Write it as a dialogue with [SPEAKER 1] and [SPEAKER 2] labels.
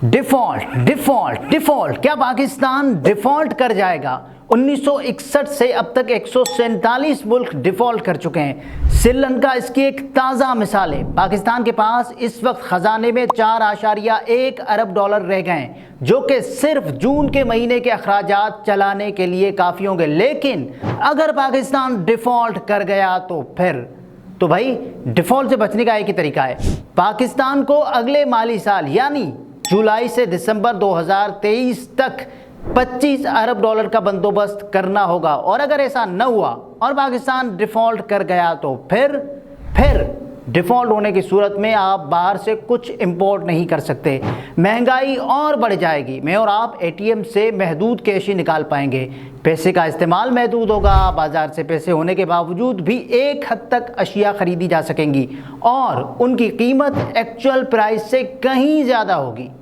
[SPEAKER 1] Default default default, क्या Pakistan default कर जाएगा? 1961 से अब तक 147 मुल्क डिफॉल्ट कर चुके हैं। श्रीलंका इसकी एक ताज़ा मिसाल है। पाकिस्तान के पास इस वक्त ख़जाने में 4.1 अरब डॉलर रह गए हैं, जो कि सिर्फ जून के महीने के अखराजात चलाने के लिए काफ़ी होंगे। लेकिन अगर पाकिस्तान डिफ़ॉल्ट कर गया तो भाई डिफ़ॉल्ट से बचने का एक ही तरीका है, पाकिस्तान को अगले माली साल यानी जुलाई से दिसंबर 2023 तक 25 अरब डॉलर का बंदोबस्त करना होगा। और अगर ऐसा न हुआ और पाकिस्तान डिफ़ॉल्ट कर गया तो फिर डिफ़ॉल्ट होने की सूरत में आप बाहर से कुछ इंपोर्ट नहीं कर सकते, महंगाई और बढ़ जाएगी। मैं और आप एटीएम से महदूद कैश ही निकाल पाएंगे, पैसे का इस्तेमाल महदूद होगा। बाज़ार से पैसे होने के बावजूद भी एक हद तक अशिया ख़रीदी जा सकेंगी और उनकी कीमत एक्चुअल प्राइस से कहीं ज़्यादा होगी।